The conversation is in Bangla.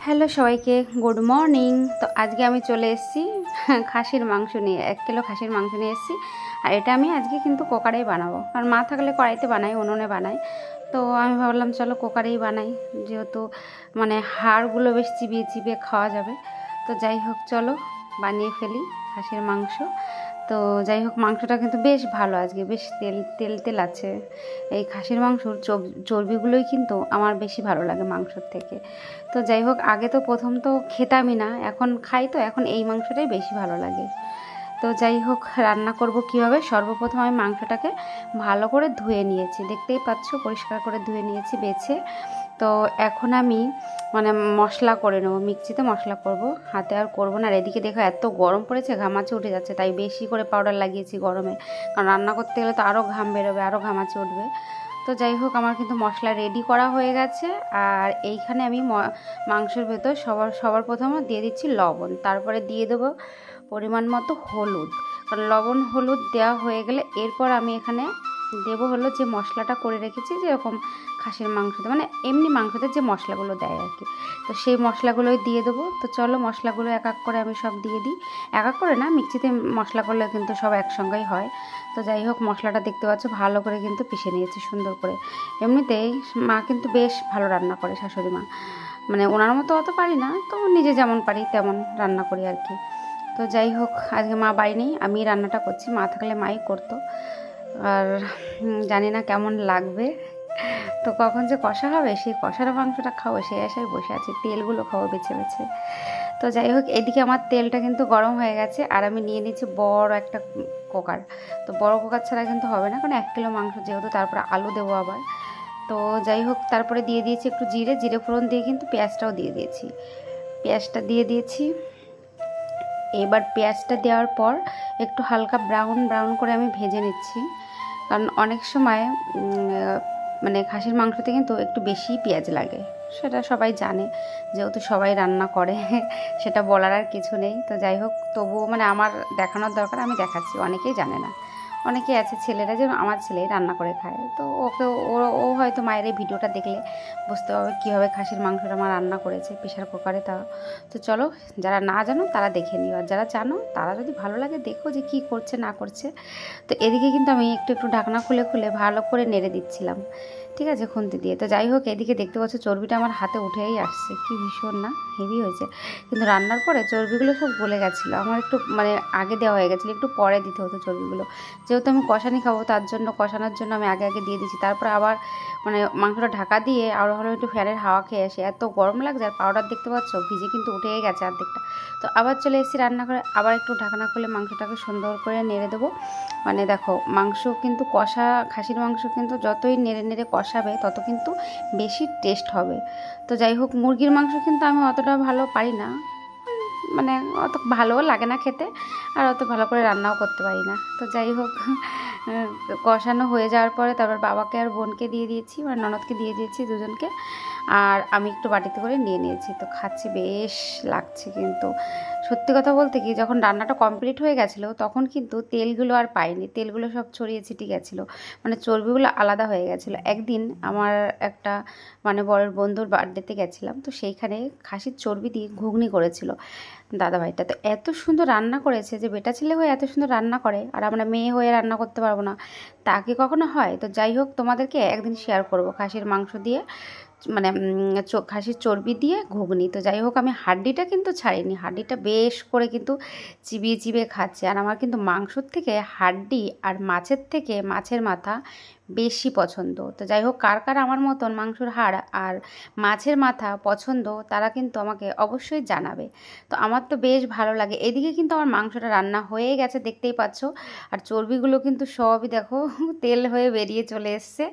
হ্যালো সবাইকে, গুড মর্নিং। তো আজকে আমি চলে এসেছি খাসির মাংস নিয়ে। 1 কিলো খাসির মাংস নিয়ে এসেছি। আর এটা আমি আজকে কিন্তু কুকারেই বানাবো, কারণ মা থাকলে কড়াইতে বানাই, উনুনে বানাই। তো আমি ভাবলাম চলো কুকারেই বানাই, যেহেতু মানে হাড়গুলো বেশ চিবিয়ে চিবিয়ে খাওয়া যাবে। তো যাই হোক, চলো বানিয়ে ফেলি খাসির মাংস। তো যাই হোক, মাংসটা কিন্তু বেশ ভালো, আজকে বেশ তেল তেল তেল আছে। এই খাসির মাংসর চর্বিগুলোই কিন্তু আমার বেশি ভালো লাগে মাংসর থেকে। তো যাই হোক, আগে তো প্রথম তো খেতামই না, এখন খাই। তো এখন এই মাংসটাই বেশি ভালো লাগে। তো যাই হোক, রান্না করব কিভাবে। সর্বপ্রথম আমি মাংসটাকে ভালো করে ধুয়ে নিয়েছি, দেখতেই পাচ্ছ, পরিষ্কার করে ধুয়ে নিয়েছি বেছে। তো এখন আমি মানে মশলা করে নেবো, মিক্সিতে মশলা করব, হাতে আর করবো না। আর এদিকে দেখো এত গরম পড়েছে, ঘামাচি উঠে যাচ্ছে, তাই বেশি করে পাউডার লাগিয়েছি গরমে, কারণ রান্না করতে গেলে তো আরও ঘাম বেরোবে, আরও ঘামাচি উঠবে। তো যাই হোক, আমার কিন্তু মশলা রেডি করা হয়ে গেছে। আর এইখানে আমি মাংসের ভেতর সবার প্রথমে দিয়ে দিচ্ছি লবণ, তারপরে দিয়ে দেবো পরিমাণ মতো হলুদ। কারণ লবণ হলুদ দেওয়া হয়ে গেলে এরপর আমি এখানে দেবো হলো যে মশলাটা করে রেখেছি, যেরকম খাসির মাংসতে মানে এমনি মাংসতে যে মশলাগুলো দেয় আর কি, তো সেই মশলাগুলোই দিয়ে দেবো। তো চলো মশলাগুলো এক এক করে আমি সব দিয়ে দিই। এক এক করে না, মিক্সিতে মশলা করলে কিন্তু সব একসঙ্গেই হয়। তো যাই হোক, মশলাটা দেখতে পাচ্ছ ভালো করে কিন্তু পিষে নিয়েছি সুন্দর করে। এমনিতেই মা কিন্তু বেশ ভালো রান্না করে, শাশুড়ি মা। মানে ওনার মতো অত পারি না, তো নিজে যেমন পারি তেমন রান্না করি আর কি। তো যাই হোক, আজকে মা বাড়ি নেই, আমি রান্নাটা করছি। মা থাকলে মাই করতো। আর জানি না কেমন লাগবে, তো কখন যে কষা হবে, সেই কষার মাংসটা খাবো সেই আশায় বসে আছি, তেলগুলো খাবো বেছে বেছে। তো যাই হোক, এদিকে আমার তেলটা কিন্তু গরম হয়ে গেছে। আর আমি নিয়ে নিচ্ছি বড় একটা কুকার। তো বড় কুকার ছাড়া কিন্তু হবে না, কারণ 1 কিলো মাংস যেহেতু, তারপরে আলু দেবো আবার। তো যাই হোক, তারপরে দিয়ে দিয়েছি একটু জিরে ফোড়ন দিয়ে কিন্তু পেঁয়াজটাও দিয়ে দিয়েছি। পেঁয়াজটা দিয়ে দিয়েছি। এবার পেঁয়াজটা দেওয়ার পর একটু হালকা ব্রাউন করে আমি ভেজে নিচ্ছি, কারণ অনেক সময় মানে খাসির মাংসতে কিন্তু একটু বেশি পেঁয়াজ লাগে, সেটা সবাই জানে, যেহেতু সবাই রান্না করে সেটা বলার আর কিছু নেই। তো যাই হোক, তবুও মানে আমার দেখানোর দরকার, আমি দেখাচ্ছি, অনেকেই জানে না। অনেকেই আছে ছেলেরা, যে আমার ছেলেই রান্না করে খায়, তো ওকে ও হয়তো মায়ের এই ভিডিওটা দেখলে বুঝতে পারবে কীভাবে খাসির মাংসটা আমার রান্না করেছে প্রেশার কুকারে। তো চলো, যারা না জানো তারা দেখে নিও, আর যারা জানো তারা যদি ভালো লাগে দেখো যে কী করছে না করছে। তো এদিকে কিন্তু আমি একটু ঢাকনা খুলে ভালো করে নেড়ে দিচ্ছিলাম, ঠিক আছে, খুন্তি দিয়ে। তো যাই হোক, এদিকে দেখতে পাচ্ছ চর্বিটা আমার হাতে উঠেই আসছে, কি ভীষণ না হেভি হয়েছে। কিন্তু রান্নার পরে চর্বিগুলো সব গলে গেছিলো, আমার একটু মানে আগে দেওয়া হয়ে গেছিলো, একটু পরে দিতে হতো চর্বিগুলো। যেহেতু আমি কষানি খাবো, তার জন্য কষানোর জন্য আমি আগে দিয়ে দিয়েছি। তারপর আবার মানে মাংসটা ঢাকা দিয়ে আরও হলো একটু ফ্যানের হাওয়া খেয়ে আসে, এত গরম লাগছে। আর পাউডার দেখতে পাচ্ছ ভিজে কিন্তু উঠেই গেছে অর্ধেকটা। তো আবার চলে এসেছি রান্না করে, আবার একটু ঢাকনা খুলে মাংসটাকে সুন্দর করে নেড়ে দেবো। মানে দেখো, মাংস কিন্তু কষা, খাসির মাংস কিন্তু যতই নেড়ে কষাবে তত কিন্তু বেশি টেস্ট হবে। তো যাই হোক, মুরগির মাংস কিন্তু আমি অতটা ভালো পারি না, মানে অত ভালোও লাগে না খেতে, আর অত ভালো করে রান্নাও করতে পারি না। তো যাই হোক, কষানো হয়ে যাওয়ার পরে তারপর বাবাকে আর বোনকে দিয়ে দিয়েছি, মানে ননদকে দিয়ে দিয়েছি, দুজনকে। আর আমি একটু বাটিতে করে নিয়ে নিয়েছি। তো খাচ্ছি, বেশ লাগছে কিন্তু। সত্যি কথা বলতে কি, যখন রান্নাটা কমপ্লিট হয়ে গেছিলো তখন কিন্তু তেলগুলো আর পাইনি, তেলগুলো সব ছড়িয়ে ছিটিয়ে গেছিলো, মানে চর্বিগুলো আলাদা হয়ে গেছিলো। একদিন আমার একটা মানে বরের বন্ধুর বার্থডেতে গেছিলাম, তো সেইখানে খাসির চর্বি দিয়ে ঘুগনি করেছিল দাদাভাইটা। তো এত সুন্দর রান্না করেছে, যে বেটা ছেলে হয়ে এত সুন্দর রান্না করে, আর আমরা মেয়ে হয়ে রান্না করতে পারবো না, তা কি কখনো হয়? তো যাই হোক, তোমাদেরকে একদিন শেয়ার করব খাসির মাংস দিয়ে, মানে খাসির চর্বি দিয়ে ঘুগনি। তো যাই হোক, আমি হাড্ডিটা কিন্তু ছাড়িনি, হাড্ডিটা বেশ করে কিন্তু চিবিয়ে খাচ্ছি। আর আমার কিন্তু মাংসর থেকে হাড্ডি আর মাছের থেকে মাছের মাথা বেশি পছন্দ। তো যাই হোক, কার আমার মতন মাংসর হাড় আর মাছের মাথা পছন্দ, তারা কিন্তু আমাকে অবশ্যই জানাবে। তো আমার তো বেশ ভালো লাগে। এদিকে কিন্তু আমার মাংসটা রান্না হয়ে গেছে, দেখতেই পাচ্ছ। আর চর্বিগুলো কিন্তু সবই দেখো তেল হয়ে বেরিয়ে চলে এসছে।